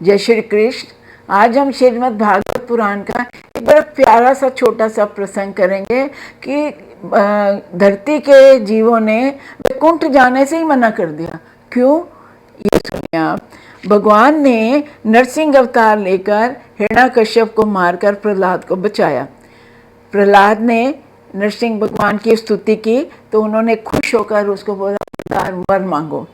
जय श्री कृष्ण। आज हम श्रीमद् भागवत पुराण का एक बड़ा प्यारा सा छोटा सा प्रसंग करेंगे कि धरती के जीवों ने वैकुंठ जाने से ही मना कर दिया। क्यों? ये सुनिए आप। भगवान ने नरसिंह अवतार लेकर हिरण्याकश्यप को मारकर प्रहलाद को बचाया। प्रहलाद ने नरसिंह भगवान की स्तुति की तो उन्होंने खुश होकर उसको बोला वर मांगो।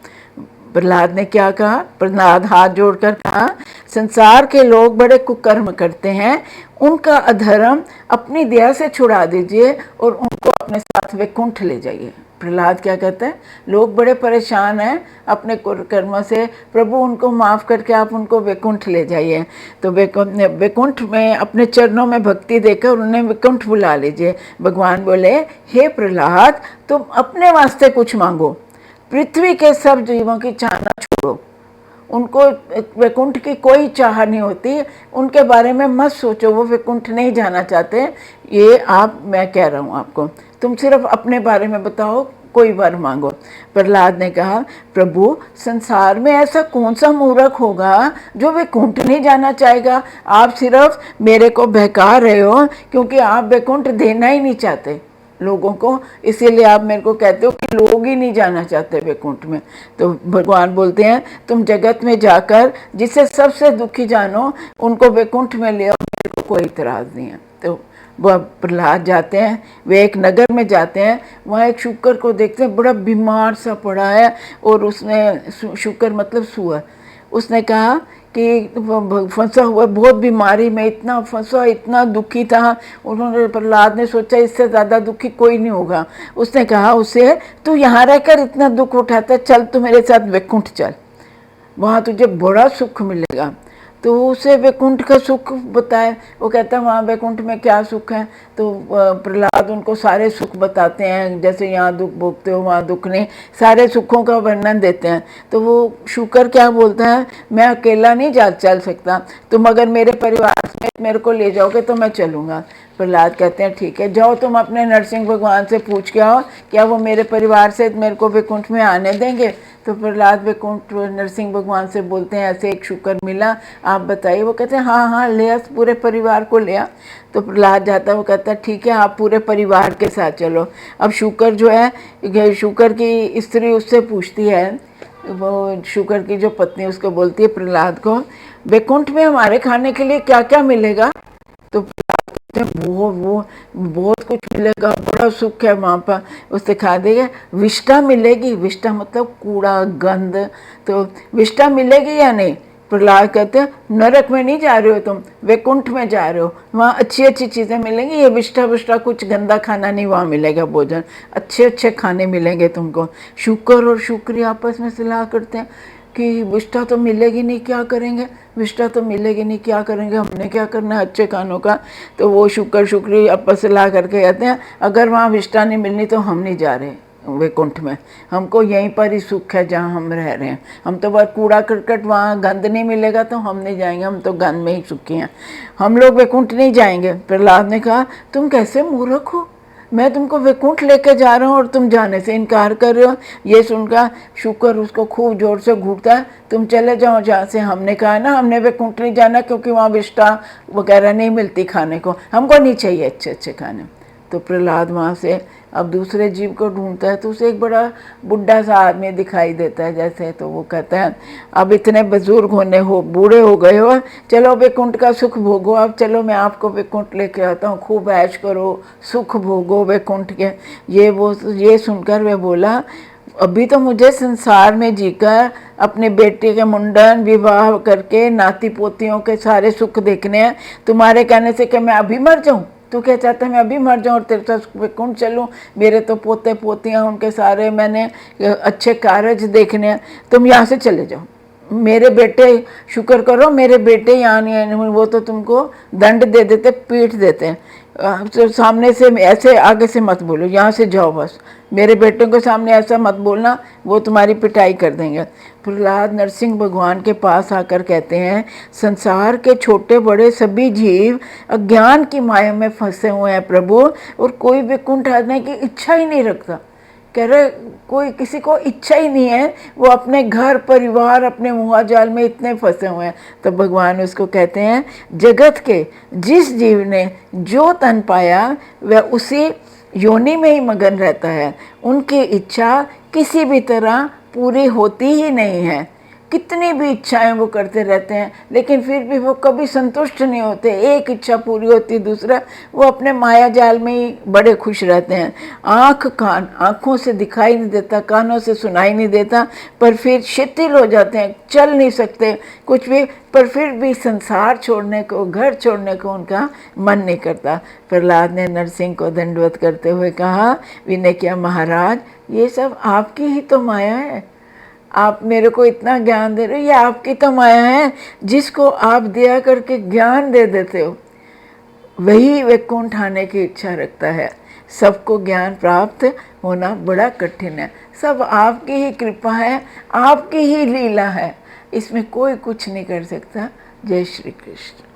प्रहलाद ने क्या कहा? प्रहलाद हाथ जोड़कर कहा, संसार के लोग बड़े कुकर्म करते हैं, उनका अधर्म अपनी दया से छुड़ा दीजिए और उनको अपने साथ वैकुंठ ले जाइए। प्रहलाद क्या कहते हैं? लोग बड़े परेशान हैं अपने कर्म से, प्रभु उनको माफ़ करके आप उनको वैकुंठ ले जाइए। तो वैकुंठ में अपने चरणों में भक्ति देकर उन्हें वैकुंठ बुला लीजिए। भगवान बोले, हे प्रहलाद, तुम अपने वास्ते कुछ मांगो, पृथ्वी के सब जीवों की चाहना छोड़ो। उनको वैकुंठ की कोई चाह नहीं होती, उनके बारे में मत सोचो, वो वैकुंठ नहीं जाना चाहते। ये मैं कह रहा हूँ आपको, तुम सिर्फ अपने बारे में बताओ, कोई वर मांगो। प्रहलाद ने कहा, प्रभु संसार में ऐसा कौन सा मूर्ख होगा जो वैकुंठ नहीं जाना चाहेगा? आप सिर्फ मेरे को बहका रहे हो क्योंकि आप वैकुंठ देना ही नहीं चाहते लोगों को, इसीलिए आप मेरे को कहते हो कि लोग ही नहीं जाना चाहते वैकुंठ में। तो भगवान बोलते हैं, तुम जगत में जाकर जिसे सबसे दुखी जानो उनको वैकुंठ में ले आओ, मेरे को कोई इतराज़ नहीं है। तो वह प्रहलाद जाते हैं, वे एक नगर में जाते हैं, वहाँ एक शुकर को देखते हैं, बड़ा बीमार सा पड़ा है और उसने, शुकर मतलब सुअर, उसने कहा कि फंसा हुआ, बहुत बीमारी में, इतना फंसा, इतना दुखी था। उन्होंने, प्रहलाद ने सोचा इससे ज़्यादा दुखी कोई नहीं होगा। उसने कहा उसे, तू यहाँ रहकर इतना दुख उठाता, चल तू मेरे साथ वैकुंठ चल, वहाँ तुझे बड़ा सुख मिलेगा। तो उसे वैकुंठ का सुख बताए। वो कहता है वहाँ वैकुंठ में क्या सुख है? तो प्रहलाद उनको सारे सुख बताते हैं, जैसे यहाँ दुख भोगते हो वहाँ दुख नहीं, सारे सुखों का वर्णन देते हैं। तो वो शुकर क्या बोलता है, मैं अकेला नहीं चल सकता, तुम अगर मेरे परिवार समेत मेरे को ले जाओगे तो मैं चलूँगा। प्रहलाद कहते हैं ठीक है, जाओ तुम अपने नरसिंह भगवान से पूछ के आओ, क्या वो मेरे परिवार से मेरे को वैकुंठ में आने देंगे? तो प्रहलाद वैकुंठ नरसिंह भगवान से बोलते हैं, ऐसे एक शुकर मिला, आप बताइए। वो कहते हैं हाँ हाँ ले आ, पूरे परिवार को ले आ। तो प्रहलाद जाता है, वो कहता है ठीक है, आप पूरे परिवार के साथ चलो। अब शुकर जो है, शुकर की स्त्री उससे पूछती है, वो शुकर की जो पत्नी उसको बोलती है प्रहलाद को, वैकुंठ में हमारे खाने के लिए क्या क्या मिलेगा? तो वो बहुत कुछ मिलेगा, बड़ा सुख है वहाँ पर, उससे खा देगा। विष्ठा मिलेगी, विष्ठा मतलब कूड़ा गंध, तो विष्ठा मिलेगी या नहीं? प्रहलाद कहते हैं नरक में नहीं जा रहे हो तुम, वैकुंठ में जा रहे हो, वहाँ अच्छी अच्छी चीज़ें मिलेंगी, ये विष्ठा विष्ठा कुछ गंदा खाना नहीं वहाँ मिलेगा, भोजन अच्छे अच्छे खाने मिलेंगे तुमको। शुक्र और शुक्री आपस में सलाह करते हैं कि विष्ठा तो मिलेगी नहीं, क्या करेंगे? विष्ठा तो मिलेगी नहीं, क्या करेंगे? हमने क्या करना है अच्छे खानों का? तो वो शुक्र शुक्री आपस सलाह करके कहते हैं, अगर वहाँ विष्ठा नहीं मिलनी तो हम नहीं जा रहे वैकुंठ में, हमको यहीं पर ही सुख है जहाँ हम रह रहे हैं। हम तो बस कूड़ा करकट, वहाँ गंद नहीं मिलेगा तो हम नहीं जाएंगे, हम तो गंद में ही सुखी हैं, हम लोग वैकुंठ नहीं जाएंगे। प्रहलाद ने कहा, तुम कैसे मूर्ख हो, मैं तुमको वैकुंठ लेके जा रहा हूँ और तुम जाने से इनकार कर रहे हो। ये सुनकर शुक्र उसको खूब जोर से घूरता है, तुम चले जाओ जहाँ से हमने कहा ना, हमने वैकुंठ नहीं जाना क्योंकि वहाँ विष्ठा वगैरह नहीं मिलती खाने को, हमको नहीं चाहिए अच्छे अच्छे खाने। तो प्रहलाद वहाँ से अब दूसरे जीव को ढूंढता है, तो उसे एक बड़ा बुढ़ा सा आदमी दिखाई देता है जैसे। तो वो कहता है, अब इतने बुजुर्ग बूढ़े हो गए हो, चलो वैकुंठ का सुख भोगो, अब चलो मैं आपको वैकुंठ लेके आता हूँ, खूब ऐश करो, सुख भोगो वैकुंठ के। ये सुनकर वे बोला, अभी तो मुझे संसार में जीकर अपने बेटे के मुंडन विवाह करके नाती पोतियों के सारे सुख देखने हैं, तुम्हारे कहने से कि मैं अभी मर जाऊँ? तू क्या चाहता है मैं अभी मर जाऊँ और तेरे साथ वैकुंठ चलूँ? मेरे तो पोते पोतियाँ, उनके सारे मैंने अच्छे कार्य देखने हैं, तुम यहाँ से चले जाओ। मेरे बेटे, शुक्र करो मेरे बेटे यहाँ नहीं है, वो तो तुमको दंड दे देते, पीट देते हैं। तो सामने से ऐसे आगे से मत बोलो, यहाँ से जाओ, बस मेरे बेटों के सामने ऐसा मत बोलना, वो तुम्हारी पिटाई कर देंगे। प्रहलाद नरसिंह भगवान के पास आकर कहते हैं, संसार के छोटे बड़े सभी जीव अज्ञान की माया में फंसे हुए हैं प्रभु, और कोई वैकुंठ आने की इच्छा ही नहीं रखता। कह रहे कोई किसी को इच्छा ही नहीं है, वो अपने घर परिवार अपने मुहाजाल में इतने फंसे हुए हैं। तो भगवान उसको कहते हैं जगत के जिस जीव ने जो तन पाया वह उसी योनि में ही मगन रहता है, उनकी इच्छा किसी भी तरह पूरी होती ही नहीं है। कितनी भी इच्छाएं वो करते रहते हैं लेकिन फिर भी वो कभी संतुष्ट नहीं होते। एक इच्छा पूरी होती दूसरा वो अपने माया जाल में ही बड़े खुश रहते हैं। आँखों से दिखाई नहीं देता, कानों से सुनाई नहीं देता, पर फिर शिथिल हो जाते हैं, चल नहीं सकते कुछ भी, पर फिर भी संसार छोड़ने को, घर छोड़ने को उनका मन नहीं करता। प्रहलाद ने नरसिंह को दंडवत करते हुए कहा, विनय किया, महाराज ये सब आपकी ही तो माया है, आप मेरे को इतना ज्ञान दे रहे हो, ये आपकी तो माया है। जिसको आप दिया करके ज्ञान दे देते हो वही वैकुंठ आने की इच्छा रखता है। सबको ज्ञान प्राप्त होना बड़ा कठिन है, सब आपकी ही कृपा है, आपकी ही लीला है, इसमें कोई कुछ नहीं कर सकता। जय श्री कृष्ण।